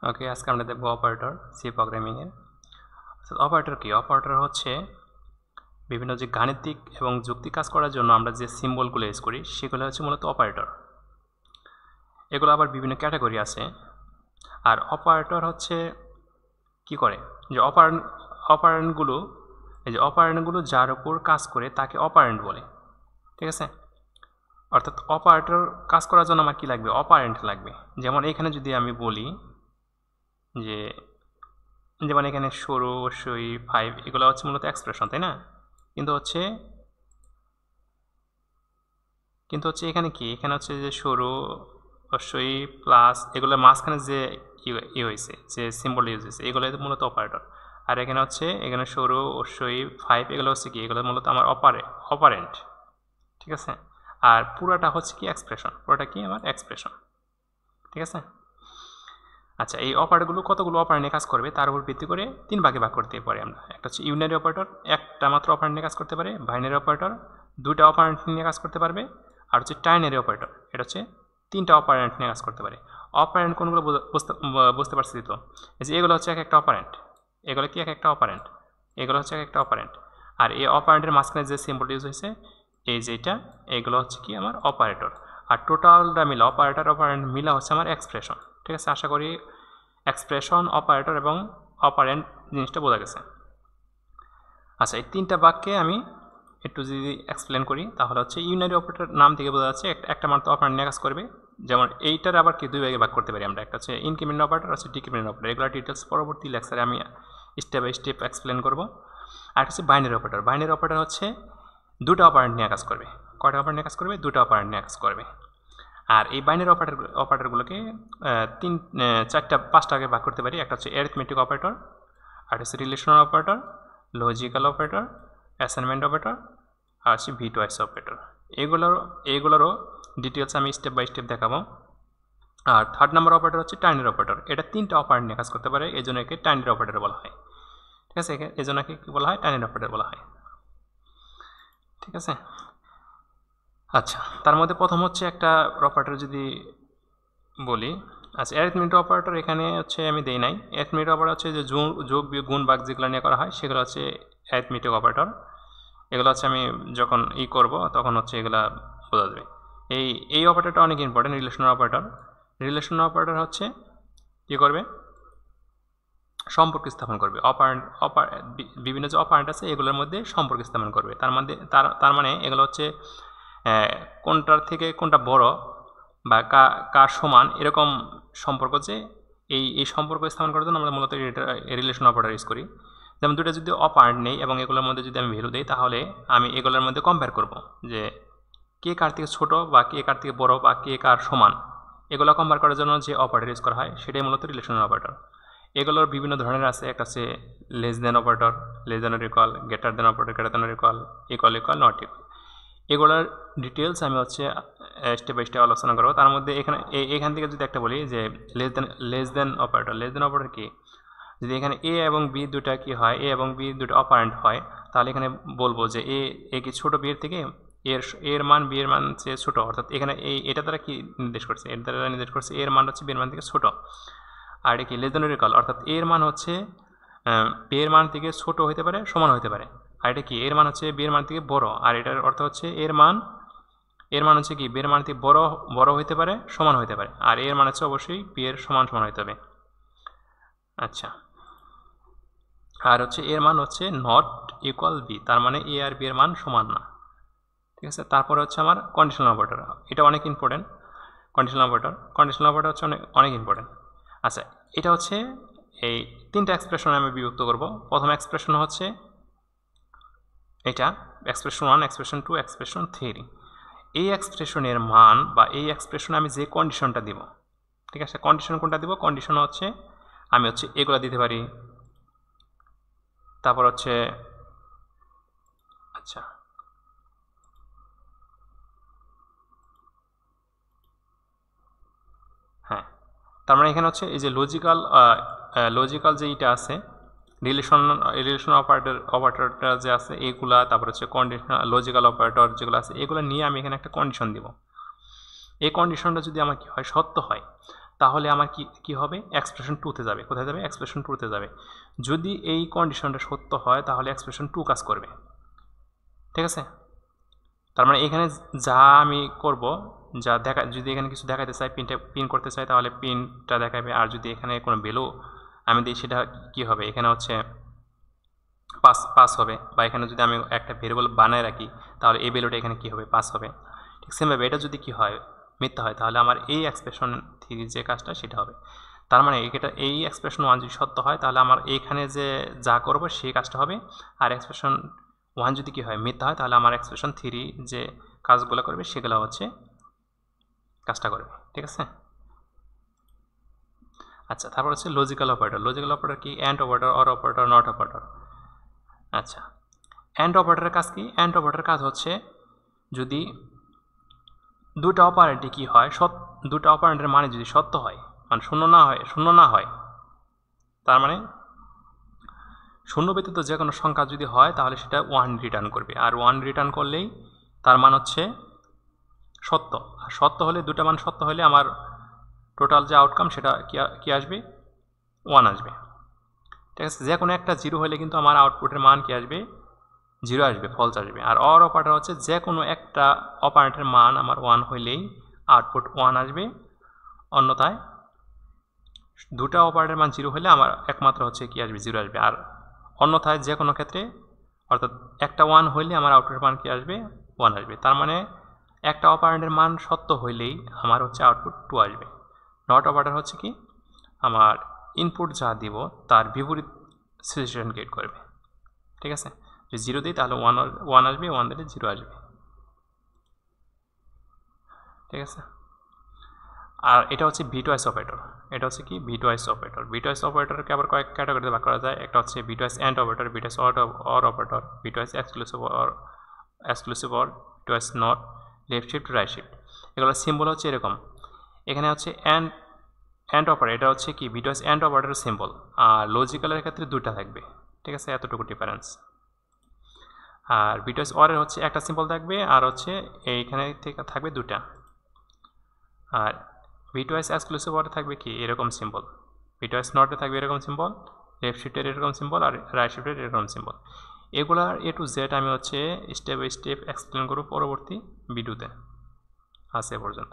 ওকে, আজকে আমরা দেখব অপারেটর সি প্রোগ্রামিংয়ের। অপারেটর কি? অপারেটর হচ্ছে বিভিন্ন যে গাণিতিক এবং যুক্তি কাজ করার জন্য আমরা যে সিম্বলগুলো ইউজ করি সেগুলো হচ্ছে মূলত অপারেটর। এগুলো আবার বিভিন্ন ক্যাটাগরি আছে। আর অপারেটর হচ্ছে কি করে, যে অপারেন্টগুলো এই যে অপারেন্টগুলো যার উপর কাজ করে তাকে অপারেন্ট বলে, ঠিক আছে? অর্থাৎ অপারেটর কাজ করার জন্য আমার কি লাগবে? অপারেন্ট লাগবে। যেমন এখানে যদি আমি বলি যে যেমন এখানে সরু, সই, 5 এগুলো হচ্ছে মূলত এক্সপ্রেশন, তাই না? কিন্তু হচ্ছে এখানে কি, এখানে হচ্ছে যে সরু, সই প্লাস এগুলোর মাঝখানে যে হয়েছে, যে সিম্বল ইউজ হয়েছে, এগুলো মূলত অপারেটর। আর এখানে হচ্ছে এখানে সরু, সই, 5 এগুলো হচ্ছে কি, এগুলো মূলত আমার অপারেন্ট, ঠিক আছে? আর পুরোটা হচ্ছে কি এক্সপ্রেশন, পুরোটা কি আমার এক্সপ্রেশন, ঠিক আছে? আচ্ছা, এই অপারেটরগুলো কতগুলো অপারেন্ট নিয়ে কাজ করবে তার উপর ভিত্তি করে 3 ভাগে ভাগ করতে পারি আমরা। একটা হচ্ছে ইউনারি অপারেটর, একটা মাত্র অপারেন্ট নিয়ে কাজ করতে পারে। বাইনারি অপারেটর 2টা অপারেন্ট নিয়ে কাজ করতে পারবে। আর হচ্ছে টার্নারি অপারেটর, এটা হচ্ছে 3টা অপারেন্ট নিয়ে কাজ করতে পারে। অপারেন্ট কোনগুলো বুঝতে পারছি তো? এই যে এগুলো হচ্ছে এক একটা অপারেন্ট, এগুলো কি এক একটা অপারেন্ট, এগুলো হচ্ছে এক একটা অপারেন্ট। আর এই অপারেন্টের মাঝখানে যে সিম্বল ইউজ হয়েছে এই যেটা, এগুলো হচ্ছে কি আমার অপারেটর। আর টোটালটা মিলা অপারেন্ট মিলা হচ্ছে আমার এক্সপ্রেশন, ঠিক আছে? আশা করি এক্সপ্রেশন, অপারেটর এবং অপারেন্ট জিনিসটা বোঝা গেছে। আচ্ছা, এই 3টা বাক্যে আমি একটু যদি এক্সপ্লেন করি তাহলে হচ্ছে ইউনারি অপারেটর নাম থেকে বোঝা যাচ্ছে একটা মাত্র অপারেন্ট নিয়ে কাজ করবে। যেমন এইটার আবার কি 2 ভাগে ভাগ করতে পারি আমরা, একটা হচ্ছে ইনক্রিমেন্ট অপারেটর, হচ্ছে ডিক্রিমেন্ট অপারেটর। এগুলো ডিটেলস পরবর্তী লেকচারে আমি স্টেপ বাই স্টেপ এক্সপ্লেন করব। আর হচ্ছে বাইনারি অপারেটর। বাইনারি অপারেটর হচ্ছে 2টা অপারেন্ট নিয়ে কাজ করবে। কয়টা অপারেন্ট নিয়ে কাজ করবে? 2টা অপারেন্ট নিয়ে কাজ করবে। আর এই বাইনারি অপারেটরগুলোকে 5টা ভাগে ভাগ করতে পারি। একটা হচ্ছে অ্যারিথমেটিক অপারেটর, আর হচ্ছে relational operator, logical operator, assignment operator, আর হচ্ছে ভিটওয়াইজ অপারেটর। এগুলোরও ডিটেলস আমি স্টেপ বাই স্টেপ দেখাবো। আর 3rd নাম্বার অপারেটর হচ্ছে টার্নারি অপারেটর। এটা 3টা অপারেন্ট নিয়ে কাজ করতে পারে, এই জন্য একে টার্নারি অপারেটর বলা হয়, ঠিক আছে? এই জন্য একে কী বলা হয়? টার্নারি অপারেটর বলা হয়, ঠিক আছে? আচ্ছা, তার মধ্যে প্রথম হচ্ছে একটা অপারেটর যদি বলি। আচ্ছা, অ্যারিথমেটিক অপারেটর এখানে হচ্ছে আমি দেই নাই। অ্যারিথমেটিক অপারেটর হচ্ছে যে যোগ, বিয়োগ, গুণ, ভাগ যেগুলো নিয়ে করা হয় সেগুলো হচ্ছে অ্যারিথমেটিক অপারেটর। এগুলো হচ্ছে আমি যখন করব তখন হচ্ছে এগুলা বোঝা যাবে। এই অপারেটরটা অনেক important, relational operator. Relational operator হচ্ছে কী করবে? সম্পর্ক স্থাপন করবে। বিভিন্ন যে অপারেন্ট আছে এগুলোর মধ্যে সম্পর্ক স্থাপন করবে। তার মানে এগুলো হচ্ছে কোনটার থেকে কোনটা বড় বা কার সমান এরকম সম্পর্ক, যে এই সম্পর্ক স্থাপন করার জন্য আমরা মূলত রিলেশন অপারেটর ইউজ করি। যেমন 2টা যদি অপারেন্ট নেই এবং এগুলোর মধ্যে যদি আমি ভ্যালু দিই তাহলে আমি এগুলোর মধ্যে কম্পেয়ার করব যে কে কার থেকে ছোট বা কে কার থেকে বড় বা কে কার সমান। এগুলো কম্পেয়ার করার জন্য যে অপারেটর ইউজ করা হয় সেটাই মূলত রিলেশনাল অপারেটর। এগুলোর বিভিন্ন ধরনের আছে। একটা আছে less than operator, less than equal, greater than operator, greater than equal, equal, not equal. এগুলোর ডিটেলস আমি হচ্ছে স্টেপ বাই স্টেপ আলোচনা করবো। তার মধ্যে এখান থেকে যদি একটা বলি যে লেস দেন অপারেটর কি, যদি এখানে এ এবং বি দুটা কি হয়, এ এবং বি দুটো অপারেন্ট হয়, তাহলে এখানে বলবো যে এ কি ছোট বি এর থেকে, এর মান বি এর মান চেয়ে ছোট। অর্থাৎ এখানে এটা দ্বারা কি নির্দেশ করছে? এর দ্বারা নির্দেশ করছে এর মান হচ্ছে বি এর মান থেকে ছোট। আর এটা কি লেস দেন ইকুয়াল, অর্থাৎ এর মান হচ্ছে বি এর মান থেকে ছোট হতে পারে, সমান হতে পারে। আর এটা কি এর মান হচ্ছে বি এর মান থেকে বড়। আর এটার অর্থ হচ্ছে এর মান হচ্ছে কি বি এর মান থেকে বড় হতে পারে, সমান হতে পারে। আর এর মান হচ্ছে অবশ্যই বি এর সমান হতে হবে। আচ্ছা, আর হচ্ছে এর মান হচ্ছে নট ইকুয়াল বি, তার মানে এ আর বি এর মান সমান না, ঠিক আছে? তারপরে হচ্ছে আমার কন্ডিশনাল অপারেটর, এটা অনেক ইম্পর্টেন্ট। কন্ডিশনাল অপারেটর হচ্ছে অনেক ইম্পর্টেন্ট। আচ্ছা, এটা হচ্ছে এই 3টা এক্সপ্রেশন আমি বিভক্ত করব। প্রথম এক্সপ্রেশন হচ্ছে এটা এক্সপ্রেশন 1, এক্সপ্রেশন 2, এক্সপ্রেশন 3। এই এক্সপ্রেশনের মান বা এই এক্সপ্রেশনে আমি যে কন্ডিশনটা দিব, ঠিক আছে? কন্ডিশন কোনটা দিব? কন্ডিশন হচ্ছে আমি হচ্ছে এগুলো দিতে পারি। তারপর হচ্ছে আচ্ছা হ্যাঁ, তার মানে এখানে হচ্ছে এই যে লজিক্যাল যে এইটা আছে, রিলেশন অপারেটরটা যে আছে এইগুলা, তারপর হচ্ছে কন্ডিশনাল লজিক্যাল অপারেটর যেগুলো আছে এগুলো নিয়ে আমি এখানে একটা কন্ডিশন দিব। এই কন্ডিশনটা যদি আমার কি হয়, সত্য হয়, তাহলে আমার কি হবে, এক্সপ্রেশন 2-তে যাবে। কোথায় যাবে, এক্সপ্রেশন 2-তে যাবে। যদি এই কন্ডিশনটা সত্য হয় তাহলে এক্সপ্রেশন 2 কাজ করবে, ঠিক আছে। তার মানে এখানে যা আমি করব, যা দেখা, যদি এখানে কিছু দেখাতে চাই, পিন করতে চাই, তাহলে পিনটা দেখাবে। আর যদি এখানে কোনো ভ্যালু আমি দিই, সেটা কি হবে, এখানে হচ্ছে পাস হবে। বা এখানে যদি আমি একটা ভেরিয়েবল বানায় রাখি, তাহলে এই ভ্যালুটা এখানে কি হবে, পাস হবে। ঠিক সেমভাবে এটা যদি কি হয়, মিথ্যা হয়, তাহলে আমার এই এক্সপ্রেশন 3 যে কাজটা সেটা হবে। তার মানে এই এক্সপ্রেশন 1 যদি সত্য হয়, তাহলে আমার এইখানে যে যা করব সেই কাজটা হবে। আর এক্সপ্রেশন 1 যদি কি হয়, মিথ্যা হয়, তাহলে আমার এক্সপ্রেশন 3 যে কাজগুলো করবে সেগুলো হচ্ছে কাজটা করবে, ঠিক আছে। আচ্ছা, তারপর হচ্ছে লজিক্যাল অপারেটর। লজিক্যাল অপারেটর কি, and operator, or operator, not operator. আচ্ছা, অ্যান্ড অপারেটরের কাজ কি, অ্যান্ড অপারেটরের কাজ হচ্ছে যদি দুটো অপারেন্টে কি হয়, দুটো অপারেন্টের মানে যদি সত্য হয়, মানে শূন্য না হয়, তার মানে শূন্য ব্যতীত যে কোনো সংখ্যা যদি হয় তাহলে সেটা 1 রিটার্ন করবে। আর 1 রিটার্ন করলেই তার মান হচ্ছে সত্য। আর সত্য হলে, দুটো মান সত্য হলে আমার টোটাল যে আউটকাম সেটা কি আসবে, 1 আসবে, ঠিক আছে। যে কোনো একটা 0 হলে কিন্তু আমার আউটপুটের মান কি আসবে, 0 আসবে, ফলস আসবে। আর অর অপারেটর হচ্ছে যে কোনো একটা অপারেটরের মান আমার 1 হইলেই আউটপুট 1 আসবে। অন্যথায় দুটা অপারেটরের মান 0 হলে আমার একমাত্র হচ্ছে কি আসবে, 0 আসবে। আর অন্যথায় যে কোনো ক্ষেত্রে, অর্থাৎ একটা 1 হইলে আমার আউটপুটের মান কি আসবে, 1 আসবে। তার মানে একটা অপারেন্টের মান সত্য হইলেই আমার হচ্ছে আউটপুট 2 আসবে। নট অপারেটর হচ্ছে কি, আমার ইনপুট যা দিব তার বিপরীত সিচুয়েশন ক্রিয়েট করবে, ঠিক আছে। যদি 0 দিই তাহলে 1 আসবে, 1 দিলে 0 আসবে, ঠিক আছে। আর এটা হচ্ছে বিটওয়াইজ অপারেটর। এটা হচ্ছে কি, বিটওয়াইজ অপারেটর। বিটওয়াইজ অপারেটরকে আবার কয়েক ক্যাটাগরিতে ভাগ করা যায়। একটা হচ্ছে bitwise and operator, bitwise or operator, bitwise exclusive or, bitwise not, left shift, right shift. এগুলোর সিম্বল হচ্ছে এরকম। এখানে হচ্ছে অ্যান্ড অপারেটর, এটা হচ্ছে কি বিটওয়াইজ অ্যান্ড অপারেটর সিম্বল। আর লজিক্যালের ক্ষেত্রে দুটা থাকবে, ঠিক আছে, এতটুকু ডিফারেন্স। আর বিটওয়াইজ অরের হচ্ছে একটা সিম্বল থাকবে, আর হচ্ছে এইখানে থেকে থাকবে দুটা। আর বিটওয়াইজ এক্সক্লুসিভ অরে থাকবে কি এরকম সিম্বল, বিটওয়াইজ নটে থাকবে এরকম সিম্বল, লেফট শিফটের এরকম সিম্বল, আর রাইট শিফটের এরকম সিম্বল। এগুলার A to Z আমি হচ্ছে স্টেপ বাই স্টেপ এক্সপ্লেন করব পরবর্তী ভিডিওতে। আজ এ পর্যন্ত।